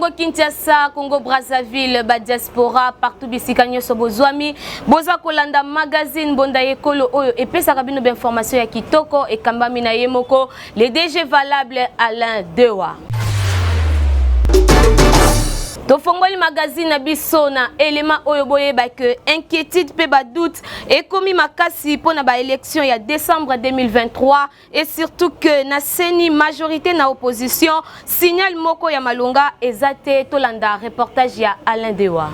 Congo Kinshasa, Congo Brazzaville, ba diaspora partout bisika nyoso bozwami boza kolanda magazine bonda yekolo oyo epesa kabino ba information ya kitoko e kambami na yemoko le DG valable Alain Dewa. Tofongoli magazine na biso na élément oyo boyeba que inquiétude pe ba doute et komi makasi pour na ba élection ya décembre 2023 et surtout que na seni majorité na opposition signal moko ya malonga ezate tolanda reportage ya Alain Dewa.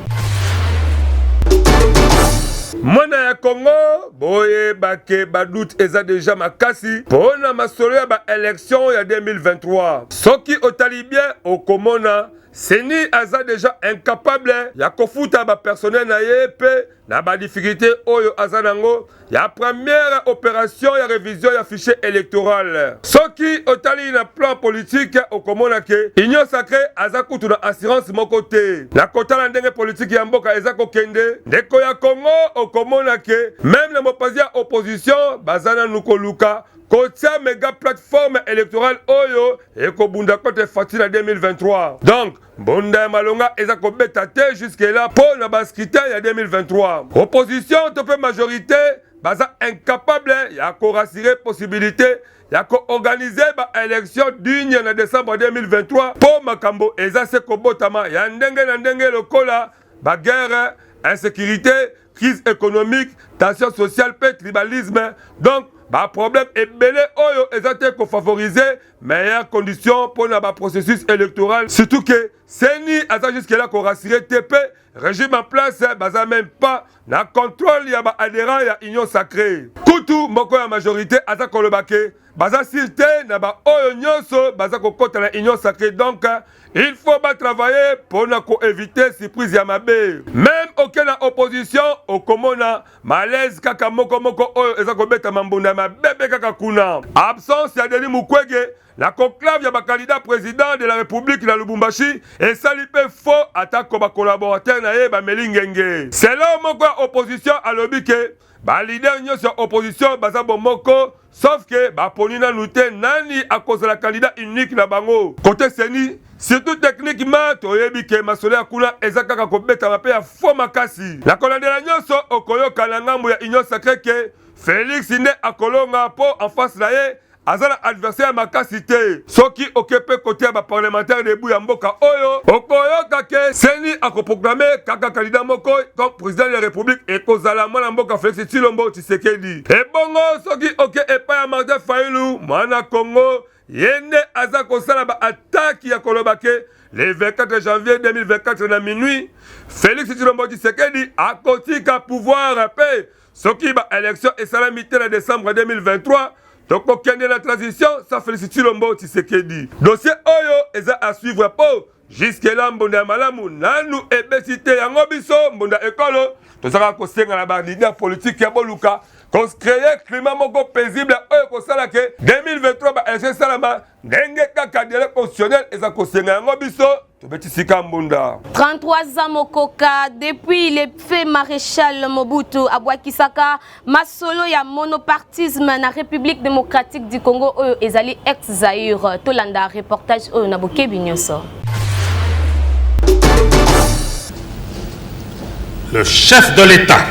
Mwana ya Congo boye bake badoute eza déjà makasi pona masolo ya ba élection ya 2023 soki otali bien okomona Seni aza déjà incapable ya kofuta ba personnel na yepe na ba difficulté oyo aza nango ya première opération ya révision ya fichier électoral. Soki otali na plan politique okomona ke Union Sacrée aza kutu na assurance moko te. Na kotala ndenge politique ya mboka eza kokende ndeko ya Congo okomona ke même na mopazi ya opposition bazana nukoluka kotia méga plateforme électorale oyo eko bunda kote fatila 2023. Donc, bunda malonga eza ko beta te jusque là pour na baskita ya 2023. Opposition tope majorité baza incapable ya ko rassurer possibilité ya ko organiser ba élection digne na décembre 2023 pour makambo eza se ko botama ya ndenge na ndenge lokola ba guerre, insécurité, crise économique, tension sociale, tribalisme. Donc ba problème est belé oyo ezate ko favoriser meilleures conditions pour na ba processus électoral surtout que seni asa jusque là ko rassurer TP régime en place baza même pas na contrôle ya ba adhérents ya Union Sacrée kutu moko ya majorité asa ko lobake baza silté na ba oyo nyonso baza ko kota na Union Sacrée donc il faut pas travailler pour na ko éviter surprise ya mabe même aucun opposition au komona malaise kaka moko moko oyo eza ko beta mambunda mabebe kaka kuna absence ya Denis Mukwege la conclave ya ba candidat président de la République na Lubumbashi et salipe faux attaque ba collaborateur na ye ba melingenge selon moko opposition alobi ke ba leader nyonso ya opposition baza bomoko sauf que ba ponina lute nani à cause de la candidat unique na bango côté seni surtout techniquement toyebi ke masolo ya kuna eza kaka kobeta mape ya faux makasi la kolandela nyonso okoyoka na ngambo ya Union Sacrée ke Félix ne akolonga po en face na ye azala adversaire makasi te soki okepe côté ya ba parlementaire de ya mboka oyo okoyoka ke seni akoproclamer kaka candidat moko comme président de la République et kozala mwana mboka Félix Tshilombo Tshisekedi et bongo soki oke epa ya Martin Fayulu mwana Congo yende aza kosala ba attaque ya kolobake le 24 janvier 2024 na minuit Félix Tshilombo Tshisekedi akotika pouvoir pe soki ba élection esalamite na décembre 2023 donc okende la transition ça Félix Tshilombo Tshisekedi dossier oyo eza à suivre po jusque là mbonda malamu nanu ebesité yango biso mbonda ekolo tozaka kosenga na ba leader politique ya boluka qu'on crée climat moko paisible oyo kosala ke 2023 ba élection salama ndenge kaka délai constitutionnel eza kosenga yango biso tobetisika mbunda 33 ans mokoka depuis le fait maréchal Mobutu abwakisaka masolo ya monopartisme na République démocratique du Congo oyo ezali ex-Zaïre tolanda reportage oyo na bokebi nyonso. Le chef de l'État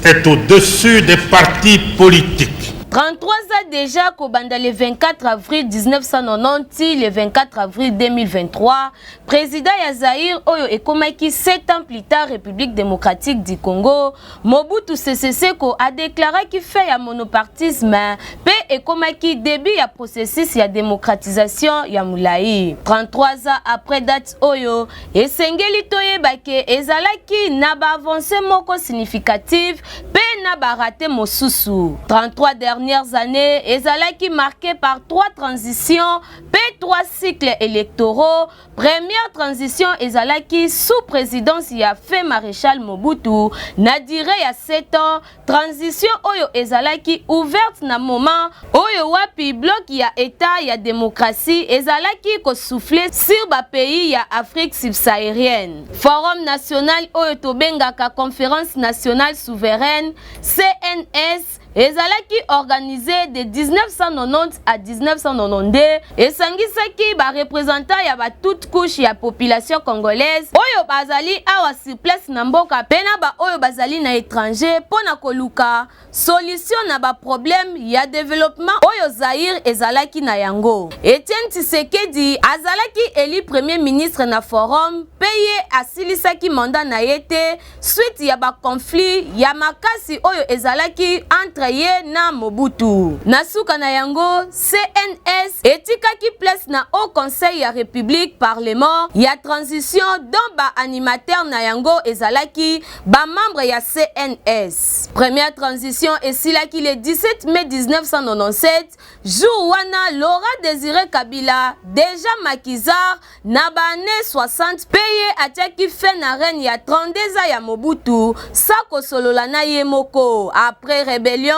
est au-dessus des partis politiques. 33 ans déjà Kobanda le 24 avril 1990, le 24 avril 2023, président Zaïre Oyo Ekomaki 7 ans plus tard République démocratique du Congo, Mobutu Sese Seko a déclaré qu'il fait un monopartisme, pe Ekomaki début ya processus ya démocratisation ya Moulaï. 33 ans après date Oyo, Esengeli Toyebake ezalaki na ba avancée moko significative, pe na ba raté mosusu. 33 dernières années, ezalaki marqué par 3 transitions, puis 3 cycles électoraux. Première transition, ezalaki sous présidence ya fait maréchal Mobutu, na durée ya 7 ans. Transition oyo ezalaki ouverte na moment oyo wapi bloc ya état ya démocratie ezalaki ko souffler sur ba pays ya Afrique subsaharienne. Forum national oyo tobengaka conférence nationale souveraine CNS ezalaki organisé de 1990 à 1992 esangisaki ba représentants ya ba toute couche ya population congolaise oyo bazali awa sur place na mboka pena ba oyo bazali na étranger pona koluka solution na ba problème ya développement oyo Zaïre ezalaki na yango. Etienne Tshisekedi azalaki élu premier ministre na forum peye asilisaki mandat na yete suite ya ba conflit ya makasi oyo ezalaki entre ye na Mobutu. Na suka na yango CNS etikaki place na Haut Conseil ya République Parlement ya transition dont ba animateur na yango ezalaki ba membre ya CNS. Première transition esilaki le 17 mai 1997 jour wana Laurent Désiré Kabila déjà maquisard na ba année 60 peye atiaki fait na règne ya 32 ans ya Mobutu sako solola na ye moko après rébellion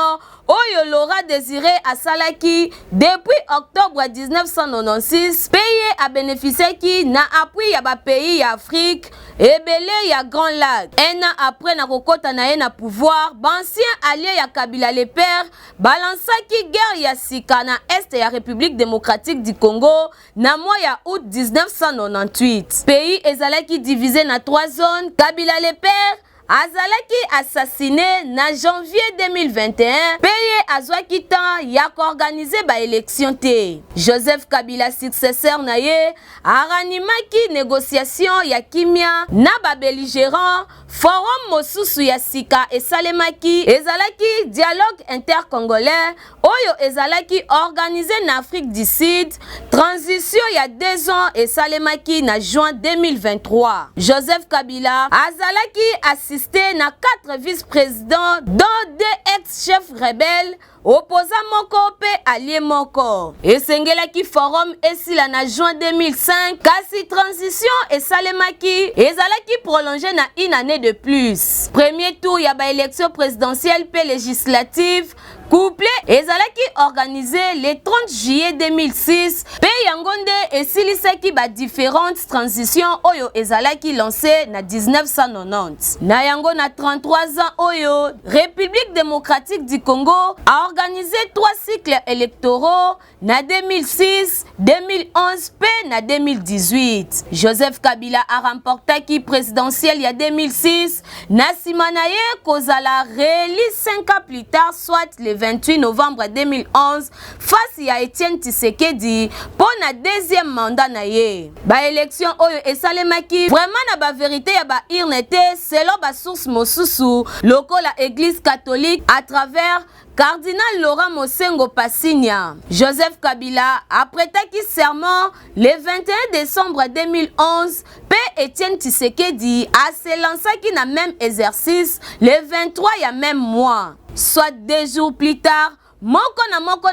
oyo Laurent Désiré asalaki depuis octobre 1996 peye a bénéficié na appui ya ba pays ya Afrique ebele ya Grand Lac. Un an après na kokota na ye na pouvoir ancien allié ya Kabila le père balansaki guerre ya sika na est ya République démocratique du Congo na mois ya août 1998. Pays ezalaki divisé na 3 zones. Kabila le père azalaki assassiné na janvier 2021 peye azwaki temps ya organiser ba élection te. Joseph Kabila successeur na ye aranimaki négociation ya kimia na ba belligérant forum mosusu ya sika esalemaki ezalaki dialogue intercongolais oyo ezalaki organisé na Afrique du Sud. Transition ya 2 ans esalemaki na juin 2023. Joseph Kabila azalaki assisté na 4 vice-présidents dont 2 ex-chefs rebelles opposant moko pe allié moko. Esengelaki forum esila na juin 2005 kasi transition esalemaki ezalaki prolongé na une année de plus. Premier tour ya ba élection présidentielle pe législative couplé ezalaki organisé le 30 juillet 2006 pe yangonde esilisaki ba différentes transitions oyo ezalaki lancé na 1990. Na yango na 33 ans oyo République démocratique du Congo a organisé 3 cycles électoraux na 2006, 2011 pe na 2018. Joseph Kabila a remporté qui présidentielle ya 2006 na simanaye kozala réélu 5 ans plus tard soit le 28 novembre 2011 face à Etienne Tshisekedi pour na deuxième mandat na ye. Ba élection oyo esalemaki vraiment na ba vérité ya ba irnete selon ba source mosusu loko la église catholique à travers Cardinal Laurent Mosengo Passigna. Joseph Kabila a prêté serment le 21 décembre 2011 pe Etienne Tshisekedi a se lancé qui na même exercice le 23 ya même mois. Soit 2 jours plus tard, moko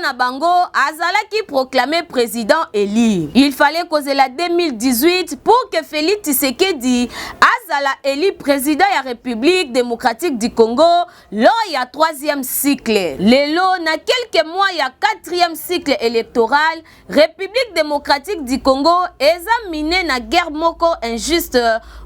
na bango azalaki proclamé président élu. Il fallait causer la 2018 pour que Félix Tshisekedi azala élu président ya République démocratique du Congo lors ya 3e cycle. Lelo na quelques mois ya 4e cycle électoral, République démocratique du Congo examiné na guerre moko injuste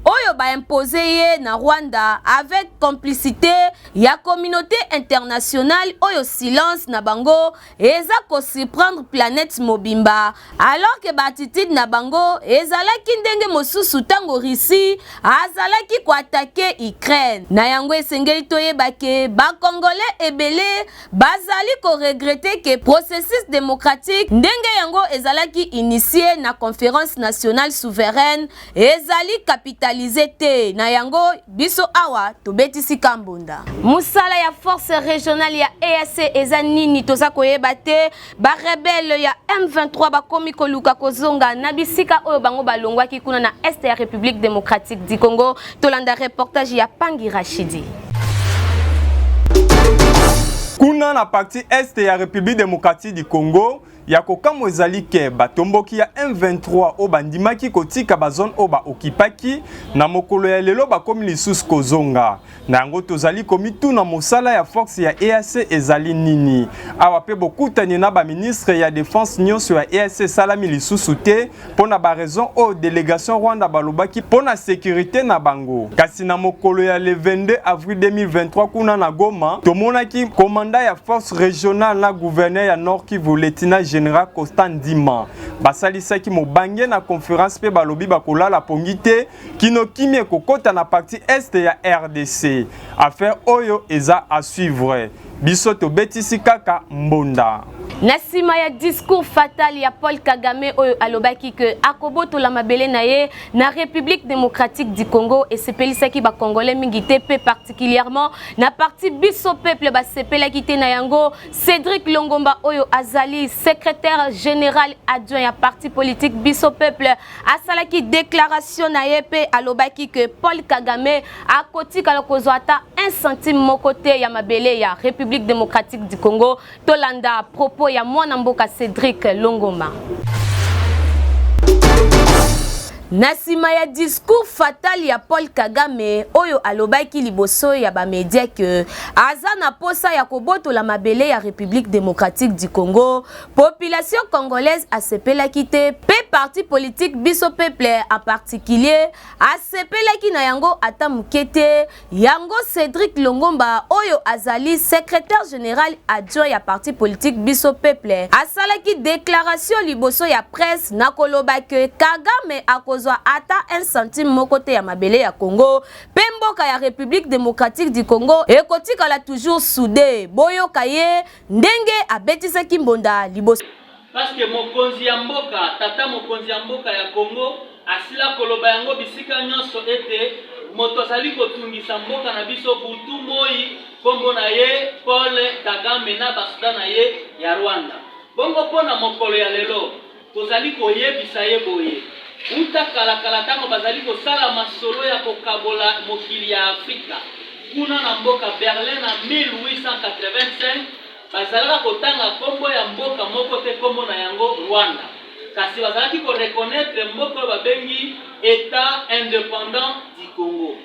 oyo ba imposé ye na Rwanda avec complicité ya communauté internationale oyo silence na bango eza ko surprendre planète mobimba alors que batitude na bango ezalaki ndenge mosusu tango Russie azalaki ko attaquer Ukraine. Na yango esengeli toyeba ke ba congolais ebele bazali ko regretter que processus démocratique ndenge yango ezalaki initié na conférence nationale souveraine ezali capitalisé te. Na yango biso awa tobetisi kambunda musala ya force régionale ya EAC ezani ni toza koyeba te ba rebelle ya M23 bakomi koluka kozonga na bisika oyo bango balongwaki kuna na est ya République démocratique du Congo. Tolanda reportage ya Pangi Rachidi. Kuna na partie est ya République démocratique du Congo ya kokamo ezali ke batomboki ya M23 o bandimaki kotika ba zone o ba okipaki na mokolo ya lelo bakomi lisusu kozonga na yango tozali komituna mosala ya force ya EAC ezali nini awa pe bokutani na ba ministre ya défense nyonso ya EAC salami lisusu te pona ba raison o délégation Rwanda balobaki pona sécurité na bango kasi na mokolo ya le 22 avril 2023 kuna na Goma tomonaki commandant ya force régionale na gouverneur ya Nord Kivu lieutenant général Constant Ndima basalisaki mobange na conférence pe balobi bakolala pongite kino kimie kokota na partie est ya RDC affaire oyo eza à suivre biso tobetisi kaka mbonda. Na sima ya discours fatal ya Paul Kagame oyo alobaki ke akobotola mabele na ye na République démocratique du Congo et sepelisaki ba congolais mingi te pe particulièrement na parti biso peuple ba sepelaki te na yango Cédric Longomba oyo azali secrétaire général adjoint ya parti politique biso peuple asalaki déclaration na ye pe alobaki ke Paul Kagame akotika lokozwa ata 1 centime moko te ya mabele ya République démocratique du Congo tolanda propos ya mwana mboka Cédric Longomba. Nasima ya discours fatal ya Paul Kagame oyo alobaki liboso ya ba media que aza na posa ya kobotola mabele ya République démocratique du Congo population congolaise asepelaki te pe parti politique biso peuple en particulier asepelaki na yango ata mukete yango Cédric Longomba oyo azali secrétaire général adjoint ya parti politique biso peuple asalaki déclaration liboso ya presse na koloba que Kagame akozwa ata 1 centime moko te ya mabele ya Congo pemboka ya République démocratique du Congo ekotikala toujours soudé boyoka ye ndenge abetisaki mbonda liboso parce que mokonzi ya mboka tata mokonzi ya mboka ya Congo asila koloba yango bisika nyonso ete moto azali kotungisa mboka na biso butu moi kombo na ye Paul Kagame na basuda na ye ya Rwanda bongo pona mokolo ya lelo tozali koyebisa ye boye uta kala tango bazali kosala masolo ya kokabola mokili ya Afrika kuna na mboka Berlin na 1885 bazalaka kotanga kombo ya mboka moko te kombo na yango Rwanda kasi bazalaki ko reconnaître mboka babengi état indépendant du Congo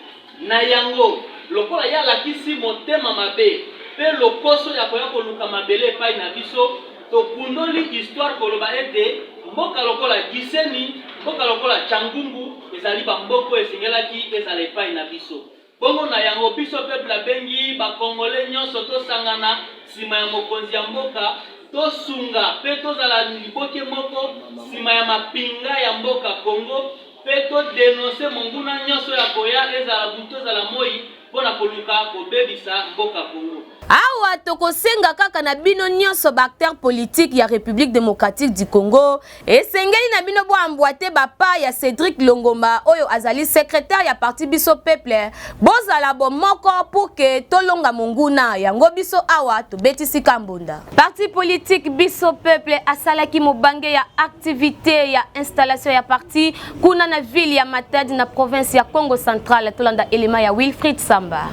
na yango lokola ya lakisi motema mabe pe lokoso ya koya koluka mabele pai na biso to kundoli histoire koloba ete mboka lokola Giseni mboka lokola Changungu ezali ba mboko esengelaki ezala epai na biso bongo na yango biso peuple abengi ba congolais nyonso tosangana sima ya mokonzi ya mboka tosunga pe tozala liboke moko sima ya mapinga ya mboka Congo pe to dénoncer monguna nyonso ya koya ezala buto ezala moi pona koluka kobebisa mboka Congo. Awa tokosenga kaka na bino nyonso bakter politique ya République démocratique du Congo esengeli na bino boambwate bapa ya Cédric Longomba oyo azali secrétaire ya parti biso peuple bozala bomoko pour que tolonga monguna yango biso awa tobetisi kambunda parti politique biso peuple asalaki mobange ya activité ya installation ya parti kuna na ville ya Matadi na province ya Congo central tolanda elema ya Wilfried Samba.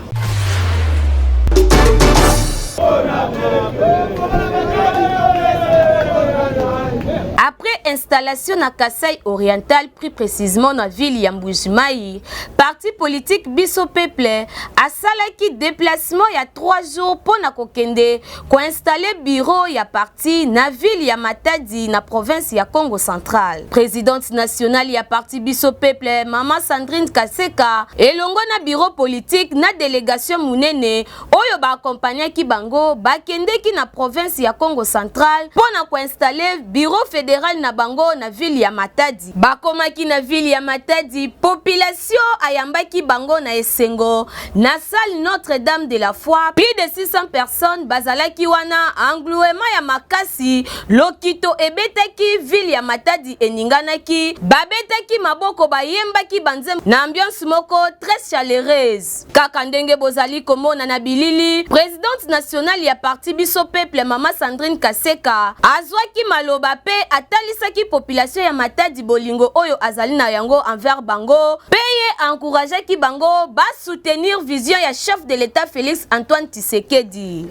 Après installation na Kasai oriental, plus précisément na ville ya Mbujimayi, parti politique biso peuple a salaki déplacement ya 3 jours pour na kokende ko installer bureau ya parti na ville ya Matadi na province ya Congo central. Présidente nationale ya parti biso peuple Mama Sandrine Kaseka elongo na bureau politique na délégation munene oyo ba accompagner ki bango bakendeki na province ya Congo central pour na ko installer bureau fédéral na bango na ville ya Matadi. Bakomaki na ville ya Matadi, population ayambaki bango na esengo na salle Notre-Dame de la Foi. Plus de 600 personnes bazalaki wana englouement ya makasi lokito ebetaki ville ya Matadi eninganaki babetaki maboko bayembaki banzem na ambiance moko très chaleureuse. Kaka ndenge bozali komona na bilili présidente nationale ya parti biso peuple Mama Sandrine Kaseka azwaki maloba pe atalisaki population ya Matadi bolingo oyo azali na yango envers bango peye encourageaki bango ba soutenir vision ya chef de l'état Félix Antoine Tshisekedi.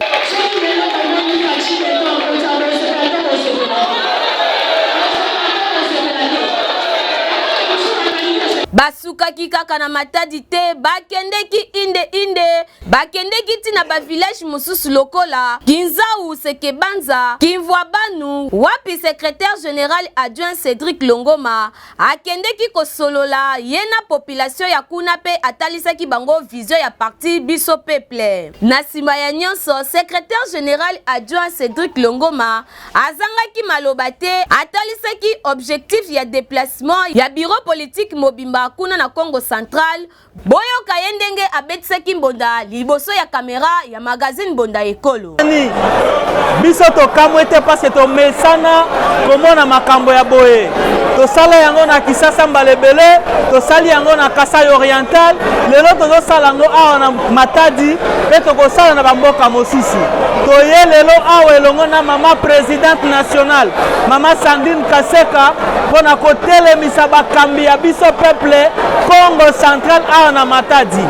basukaki kaka na Matadi te, bakendeki inde bakendeki tina ba village mususu lokola Kinzau, Sekebanza, Kimvwabanu, wapi secrétaire général adjoint Cédric Longoma akendeki kosolola yena population ya kuna pe atalisaki bango vision ya parti biso peuple. Na sima ya nyonso, secrétaire général adjoint Cédric Longoma azangaki maloba te, atalisaki objectif ya déplacement ya bureau politique mobimba kuna na Congo Central. Boyo kayendenge abetisaki mbonda liboso ya kamera ya magazine Bonda Ekolo. Biso to kamwete parce to mesana komona makambo ya boye. To sala yango na Kisasa Mbalebele, to sali yango na Kasai Oriental, lelo to sala yango awa na Matadi, pe to ko sala na bamboka mosusu. To ye lelo awa elongo na mama présidente nationale, mama Sandrine Kaseka, pona ko telemisa bakambi ya biso peuple Congo Central awa na Matadi.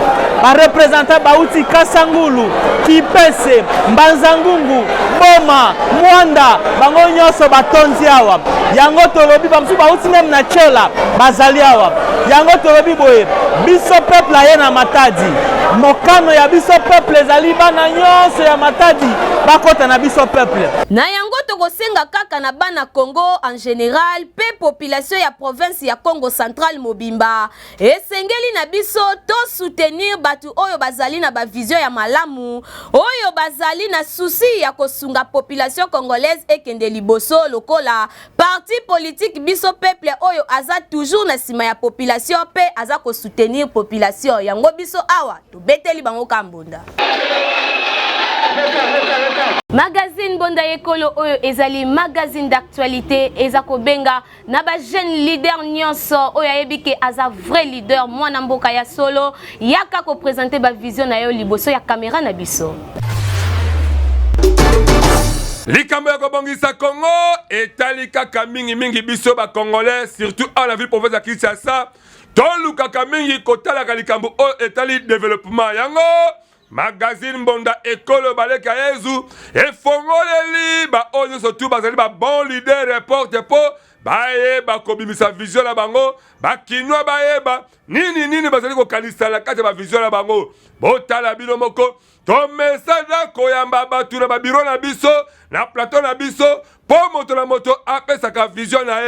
Ba représentant bauti Kasangulu, Kipese, Mbanzangungu, Boma, Mwanda, bango nyonso batonzi awa. Yango tolobi bamsu bauti nem na Chela, bazali awa. Yango tolobi boye, biso peuple aye na Matadi. Mokano ya biso peuple ezali bana nyonso ya Matadi, bakota na biso peuple. Na yango tokosenga kaka na bana Congo en général, pe population ya province ya Congo Central mobimba. Esengeli na biso to soutenir batu oyo bazali na ba vision ya malamu, oyo bazali na souci ya kosunga population congolaise ekende liboso lokola parti politique biso peuple oyo aza toujours na sima ya population pe aza ko soutenir population. Yango biso awa to beteli bango kambonda. Magazine Bonda Ekolo oyo ezali magazine d'actualité ezako benga na ba jeune leader nyonso oyo ayebike aza vrai leader mwana mboka ya solo yaka ko présenter ba vision na yo liboso ya caméra na biso. Likambo ya kobongisa Congo etali kaka mingi biso ba congolais surtout à la ville province ya Kinshasa tolukaka mingi kotalaka likambo oyo etali développement yango. Magazine Bonda Ekolo baleka yezu efongoleli ba oyo surtout bazali ba bon leader reporte po baye ba kobimisa vision la bango ba kinwa bayeba nini bazali ko kanisa la kati ba vision la bango botala bino moko to message koyamba batu na ba biro na biso na plateau na biso po moto na moto apesa ka vision na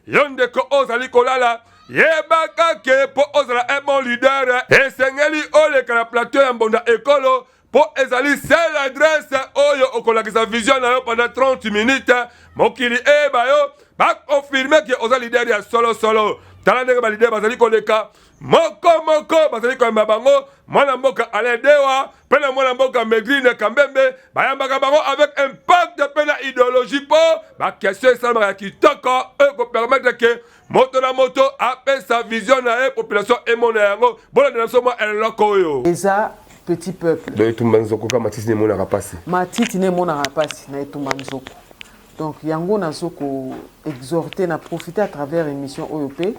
yonde ko ozali kolala yebaka ke po ozala un bon leader esengeli oleka na plateau ya Bonda Ekolo po ezali seule adresse oyo okolakisa vision na yo pendant 30 minutes mokili eba yo ba confirmer ke oza leader ya solo tala ndenge ba leader bazali koleka moko bazali koyamba bango mwana mboka aledewa pena mwana mboka Megrine Kambembe bayambaka bango avec impact pena idéologie po ba question esalamaka ya kitoko ko permettre ke moto na moto apesa sa vision na e population emona yango bona na somo eloko oyo eza petit peuple do etumba nzoko ka matiti ne mona rapasi matiti ne mona rapasi na etumba nzoko donc yango na zoko exhorter na profiter à travers émission OEP.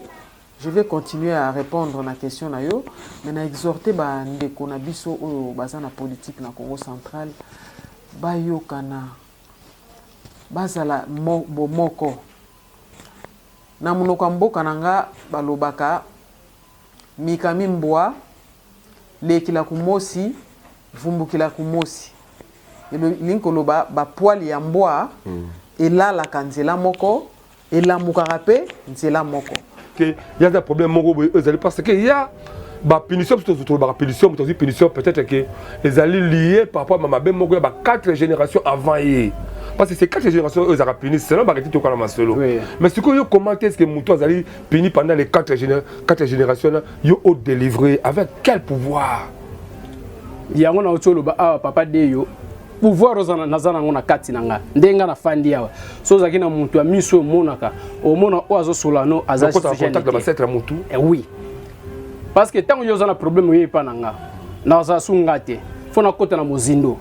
Je vais continuer à répondre à la question na yo mais na exhorter ba ndeko na biso oyo bazana politique na Congo Central ba yokana bazala moko na munoko mboka nanga balobaka mikami mbwa lekila kumosi vumbukila kumosi linkoloba ba poil ya mbwa elala kanzela moko elamukaka pe nzela moko que y a des problèmes moko ezali parce que y a ba punition plutôt ba punition peut-être que les alliés liés par rapport à mabe moko ba 4 générations avant y. Parce que c'est 4 générations eux ont puni c'est là ba tout kana masolo. Mais ce que yo commenter est-ce que Moutou azali puni pendant les 4 générations là yo au délivré avec quel pouvoir? Yango na otolo ba papa deyo pouvoir ozana nazana ngona kati nanga ndenga na fandi yawa so zaki na muntu ya miso monaka omona oazo solano azasi contact de maître Moutou. Oui parce que tango yo zana problème yepa nanga na za sungate fona kota na mozindo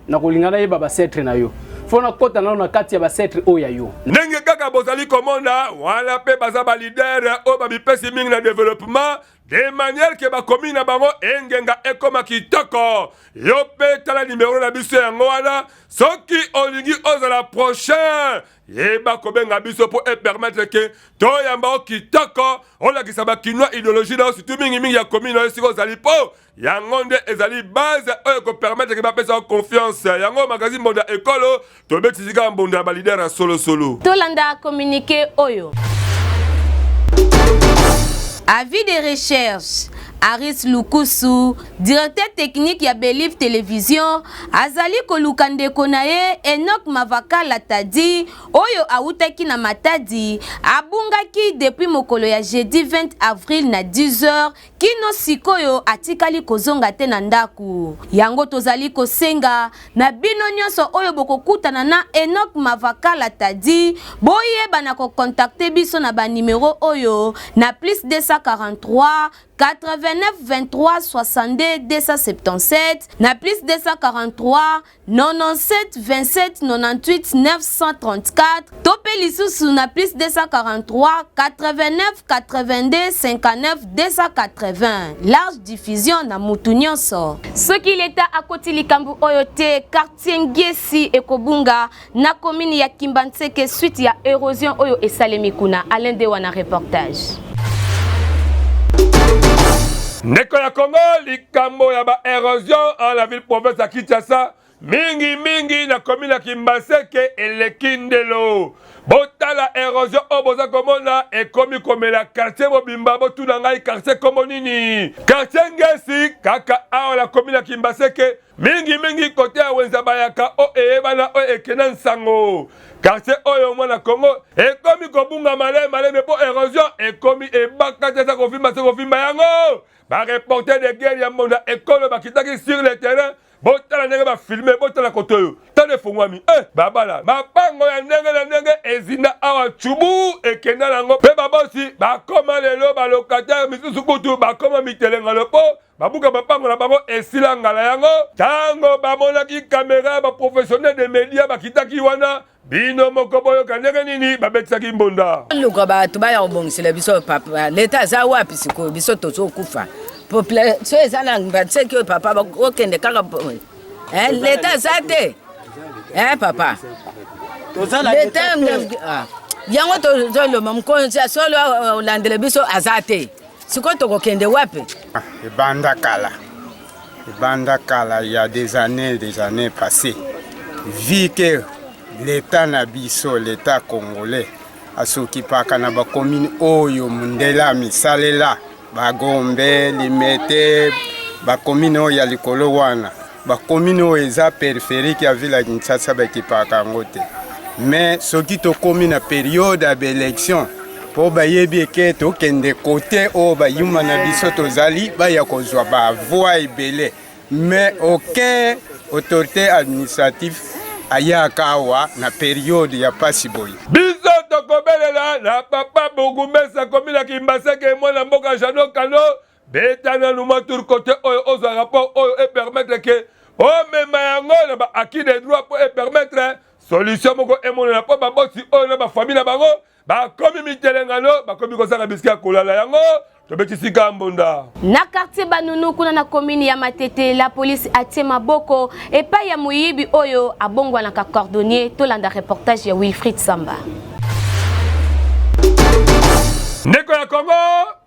na kolingana yeba ba setre na yo fona kota na kati ya ba setre oya yo ndenge kaka bozali komona wala pe baza ba leader o ba bipesi mingi na développement de manière que bakomi na bango engenga ekoma kitoko. Yo pe tala numéro na biso yango wana soki olingi ozala prochain yeba kobenga biso po e permettre que to yamba kitoko olakisa bakinwa idéologie na surtout mingi ya commune na siko zali po yango nde ezali base oyo ko permettre que bapesa confiance yango magazine Mbonda ekolo to betisika Mbonda ba leader solo tolanda communiqué oyo. Avis de recherche. Aris Lukusu, directeur technique ya Believe Télévision, azali kolukande konaye Enoch Mavaka Latadi, oyo autaki na Matadi, abungaki depuis mokolo ya jeudi 20 avril na 10h, kino sikoyo atikali kozonga te na ndaku. Yango tozali kosenga na bino nyonso oyo bokokutana na Enoch Mavaka Latadi, boyeba na ko contacter biso na ba numéro oyo na plus 243 89 23 62 277 na plus 243 97 27 98 934 topé lisusu na plus 243 89 82 59 280 large diffusion na mutu nyonso. Soki leta akoti likambu oyo te quartier Ngesi ekobunga na commune ya Kimbanseke suite ya érosion oyo esalemi kuna. Alain Dewa na reportage. Ndeko ya Congo likambo ya ba érosion en la ville province ya Kinshasa mingi na commune ya Kimbaseke elekindelo botala érosion oboza komona ekomi komela quartier mobimba botuna ngai quartier komonini quartier Ngesi kaka awa la commune ya Kimbaseke mingi kote ya wenza bayaka o eyebana o ekena nsango quartier oyo mwana Congo ekomi kobunga maleme po érosion ekomi ebaka tesa kofimba yango ba reporter de guerre ya Mbonda ekolo bakitaki sur le terrain botala ndenge ba filmer botala kotoyo tane fungwami babala mapango ya ndenge ezinda awa chubu ekenda nango pe babosi bakoma lelo ba locataire misusu kutu bakoma mitelenga lopo babuka mapango na bango esila ngala yango tango bamonaki caméra ba professionnel de médias bakitaki wana bino moko boyoka ndenge nini babetisaki Mbonda luka bato baya kobongisela biso papa leta za wapi siko biso tozokufa population ezana batseki oyo papa okende kaka leta za te papa leta yango tozoloma mokonzi solo olandela biso aza te siko tokokende wapi ebanda kala il y a des années passées vu que l'état na biso l'état congolais asokipaka na bakomine oyo mundela misalela bagombe limete bakomine oyo ya likolo wana bakomine oyo eza périphérique ya ville ya Kinshasa bakipaka yango te mais soki tokomi na période ya baélection po bayebi eke tokende kote oyo bayuma na biso tozali baya kozwa bavoi ebele mais aucun autorité administrative ayaka awa na période ya pasi boye biso tokobelela na papa Bogumesa komi na Kimbaseke mwana mboka Jano Kano betana numa tour côté oyo oza rapport oyo et permettre que o mema yango na ba acquis des droits pour et permettre solution moko emona na po babosi oyo na ba famille na bango ba komi mitelengano ba komi kozanga bisika kolala yango tobetisika Mbonda na quartier Banunu kuna na commune ya Matete la police atie maboko epai ya muyibi oyo abongwa na cordonnier tolanda reportage ya Wilfried Samba. Ndeko ya Congo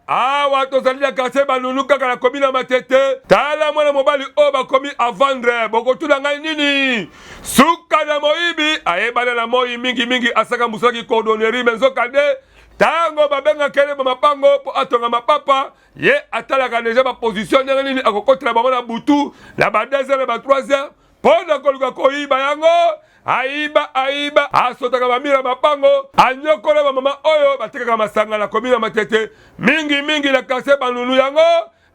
awa tozali na quartier Banunu kaka na commune ya Matete tala mwana mobali oyo bakomi a vendre bokotuna ngai nini suka na moyibi ayebana na moyi mingi asaka musalaki cordonnerie menzoka de tango babenga kele ba mapango po atonga mapapa ye atalaka deja ba position ndenge nini akokotela bango na butu na ba 2h na ba 3h pona koluka koyiba yango aiba asotaka bamira mapango anyokola ba mama oyo batekaka masanga na commune ya Matete mingi na quartier Banunu yango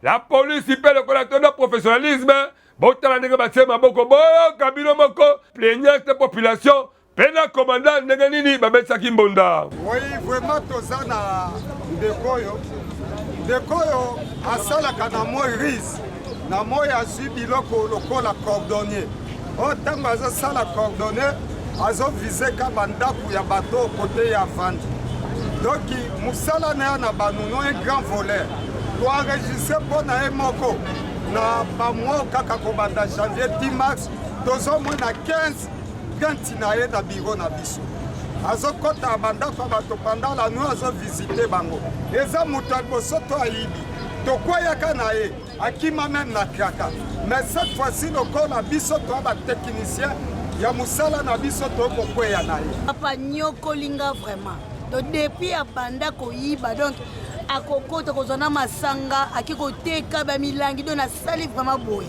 la police pe le collateur professionnalisme botala ndenge batie maboko boyo kabino moko plaignant cette population pena commandant ndenge nini babetisaki Mbonda. Oui, vraiment toza na ndekoyo asalaka na moi rise na moi azwi biloko lokola cordonnier o ntango azosala cordonnier azovizeka bandako ya bato kote ya vandi donc mosala na ya na Banunu un grand voleur toenregistre mpo na ye moko na bamwa kaka kobanda janvier 10 mars tozomona 15 ganti na ye na biro na biso azokɔta bandako ya bato pendant la nuit azovisite bango eza moto ya liboso to ayibi tokweyaka na ye akima meme na kraka mais cette fois-ci lokola biso toya batechnicien ya mosala na biso tokokweya na ye papa nyokolinga vraiment to depuis abanda koyiba donc akokota kozwa na masanga aki koteka bamilangi do nasali vraiment boye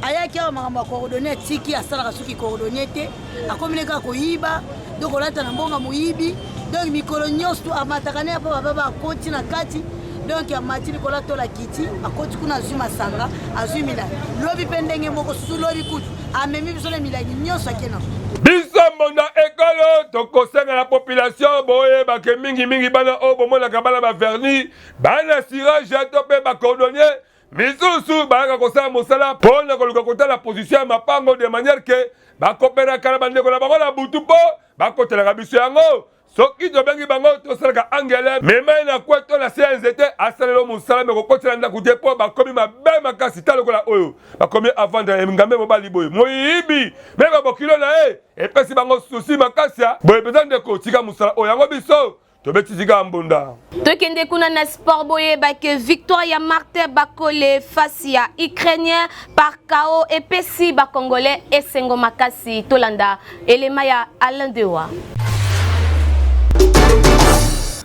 ayaki awa makambo ya coordonné atiki asalaka soki coordonné te akomile kaka koyiba donc olata na mbonga moyibi donc mikolo nyonso amataka ne apa baba akoti na kati donc amati likola tola kiti akoti kuna azwi masanga azwi milangi lobi mpe ndenge moko susu lobi kutu amemi biso na milangi nyonso akena biso mbonda ekolo tokosenga na population boyebake mingi bana oyo bomonaka bana baverni bana sirage to mpe bacordonnier misusu bayaka kosala mosala mpo na koluka kotala position ya mapango de manière ke bakopenaka na bandeko na bango na butu mpo bakotelaka biso yango soki tobengi bango tosalaka angele memai na kweto na se ya nzete asalelo mosala me kokotela ndako te mpo bakomi mabe makasi ta lokola oyo bakomi avandre ngambe mobali boye moyibi me babokilo na ye epesi bango susi makasi ya boye mpenza ndeko tika mosala oyo yango biso tobetisika mbunda tokende kuna na sport boyebake victoire ya Martin Bakole face ya Ukrainien par KO epesi bakongolais esengo makasi tolanda elema ya Alain Dewa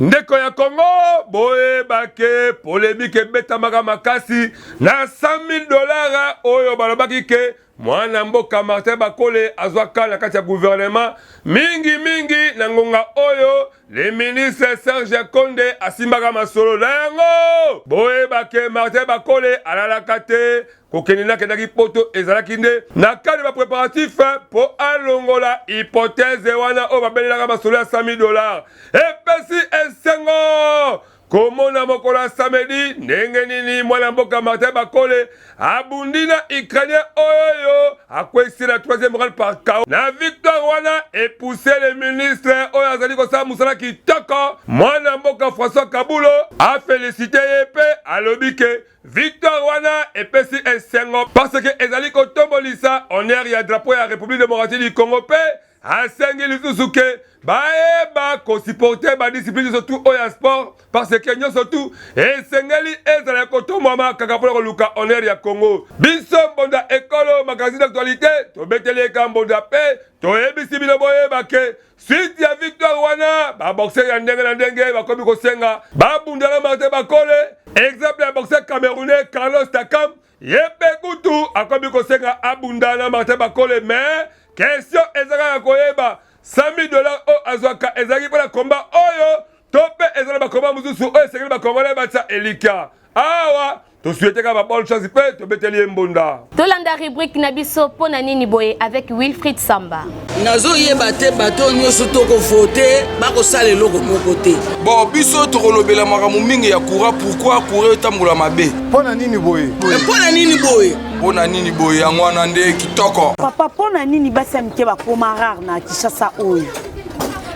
ndeko ya Congo boyebake polémique ebetamaka makasi na $100,000 oyo balobaki ke mwana mboka Martin Bakole azwaka na kati ya gouvernement mingi na ngonga oyo le ministre Serge Konde asimbaka masolo na yango boyebake Martin Bakole alalaka te kokendela kendaki poto ezalaki nde na kade ba préparatif po alongola hypothèse wana oyo babelelaka masolo ya $100,000 epesi esengo komona mokolo ya samedi ndenge nini mwana mboka Martin Bakole abundi na Ukrainien oyo akwesi na 3e rang par KO na victoire wana epousse le ministre oyo azali kosala mosala kitoko mwana mboka François Kabulo afélicité ye mpe alobi ke victoire wana epesi esengo parce que ezali kotombolisa honneur ya drapeau ya République démocratique du Congo mpe asengi lisusu ke baeba kosupporte badiscipline surtout oyo ya sport parce que nyonso tu esengeli ezala kotomwama kaka mpona koluka honneur ya Congo biso mbonda ekolo magazine d'actualité tobeteli eka mbonda mpe toyebisi bino boyebake suite ya victoire wana baboxer ya ndenge na ndenge bakomi kosenga babundala Martin Bakole exemple ya boxer camerounais Carlos Takam ye mpe kutu akomi kosenga abundala Martin Bakole mais question ezalaka koyeba $100,000 oyo azwaka ezalaki mpona komba oyo to mpe ezala bakomba mosusu oyo esengeli bakongolais batia elika awa tosueteka ba bonne chance mpe tobeteli ye mbunda tolanda rubrique na biso mpona nini boye avec Wilfried Samba nazoyeba te bato nyonso tokovote bakosala eloko moko te bon biso tokolobela makambo mingi ya courant pourquoi courant etambola mabe mpona nini boye mpona nini boye mpona nini boye yango wana nde kitoko papa mpona nini basi ya mike bakoma rare na Kinshasa oyo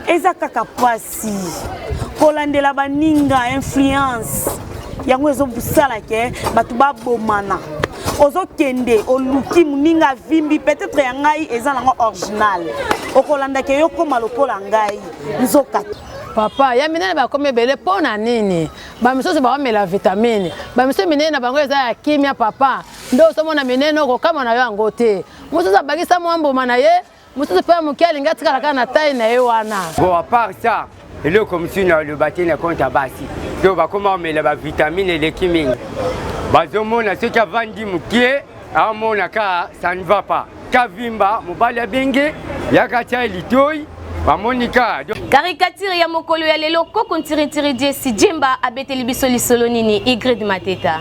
eza kaka pasi kolandela baninga influence yango ezobusala ke bato babomana ozokende oluki moninga vimbi peut-être ya ngai eza nango original okolandaka yo koma lokola ngai nzoka papa ya minene bakomi ebele mpo na nini bamisusu baomela vitamine bamisusu minene na bango eza ya kimia papa nde osomona minene okokama na yo yango te mosusu abakisa mwa mbuma na ye mosusu mpe moke alingi atikala kaka na tai na ye wana bon à part ça eloko mosusu na olobaki na konte ya basi to bakoma omela bavitamine eleki mingi bazomona soki avandi mokie aomona ka ça ne va pas kavimba mobali abenge yaka tia litoi bamonika caricature ya mokolo ya lelo koko ntiritiri diesi jemba abeteli biso lisolo nini Ingrid Mateta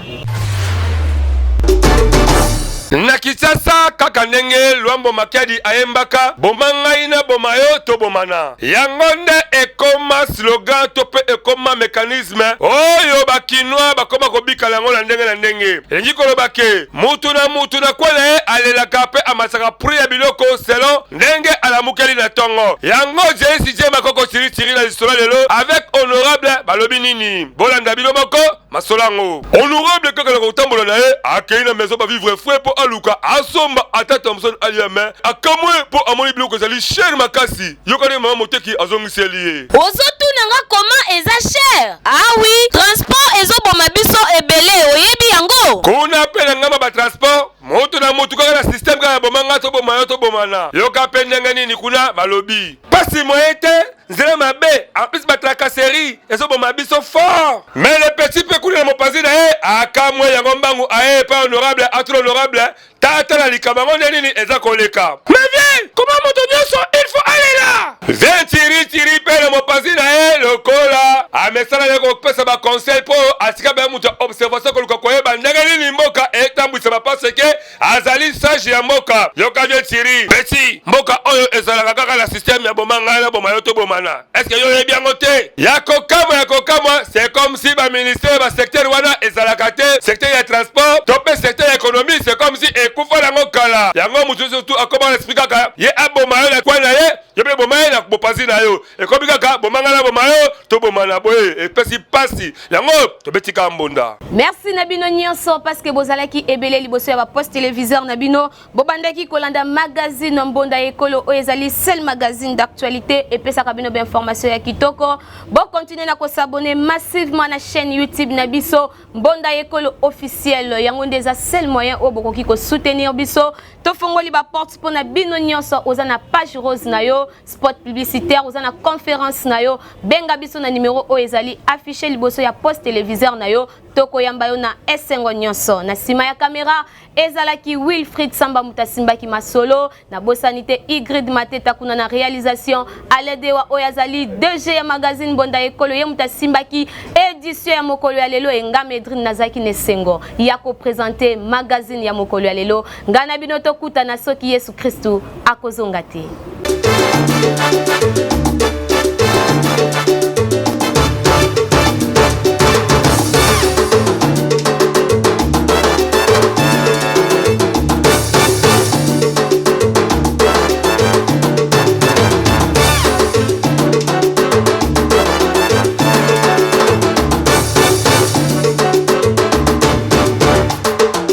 na Kinshasa kaka ndenge Luambo Makiadi ayembaka boma ngai na boma yo to bomana yango nde ekoma slogan to pe ekoma mécanisme oyo bakinwa bakoma kobikala yango na ndenge elingi koloba ke mutu na kwele alelaka pe amasaka prix ya biloko selon ndenge alamukeli na tongo yango jeisi jema koko tiri na lisolo lelo avec honorable balobi nini bolanda bino moko masolango honorable kaka na kotambola na ye akei na maison bavivre frais po aluka asomba ata Thomson aliame akamwe po amoni biloko ezali cher makasi yokani mama moteki azongiseli ye ozotunanga koma eza cher ah oui transport ezoboma biso ebele oyebi yango kuna pena ngama ba transport moto na moto kaka na système kaka bomanga to boma yo to bomana yoka pendenge nini kuna balobi pasi moyete nzela mabe en plus ba tracasserie ezoboma biso fort mais le petit peu kuna mopanzi na ye akamwe yango mbangu aye pas honorable atro honorable tata la likabango nini eza koleka mais viens comment moto nyonso il faut aller là viens tiri pele mopanzi na ye lokola amesala yako pesa ba conseil po asika ba mutu observation ko koyeba ndenge nini mboka etambwisa ba parce que azali sage ya mboka yoka viens tiri petit mboka oyo ezalaka kaka na système ya bomanga na boma yo to bomana est-ce que yo yebi yango te ya kokamwa c'est comme si ba ministère ba secteur wana ezalaka te secteur ya transport to pe secteur ya économie c'est comme si ekufa nango kala yango mutu surtout akoma explique kaka ye aboma yo na kwa na ye yobe boma ye na bopazi na yo ekomi kaka bomanga na boma yo to bomana boye epesi pasi yango to betika mbonda. Merci Nabino nyonso parce que bozalaki ebele liboso ya ba post téléviseur Nabino bobandaki kolanda magazine mbonda ekolo o ezali seul magazine d'actualité et pesa kabino ba information ya kitoko bo continuer na ko s'abonner massivement na chaîne YouTube Nabiso mbonda ekolo officiel yango ndeza seul moyen o bokoki ko soutenir biso to fongoli ba porte pour Nabino nyonso ozana page rose na yo spot publicitaire ozana conférence na yo benga biso na numéro o ezali affiché liboso ya post téléviseur na yo toko yamba yo na esengo nyonso na sima ya caméra ezalaki Wilfried Samba Mutasimbaki Masolo na bosanité Igrid Mateta kuna na réalisation aledewa oyazali DG ya magazine Bonda Ekolo ye Mutasimbaki édition ya mokolo ya lelo enga Medrine Nazaki Nesengo ya ko présenter magazine ya mokolo ya lelo ngana binoto kuta na soki Yesu Kristu akozonga te.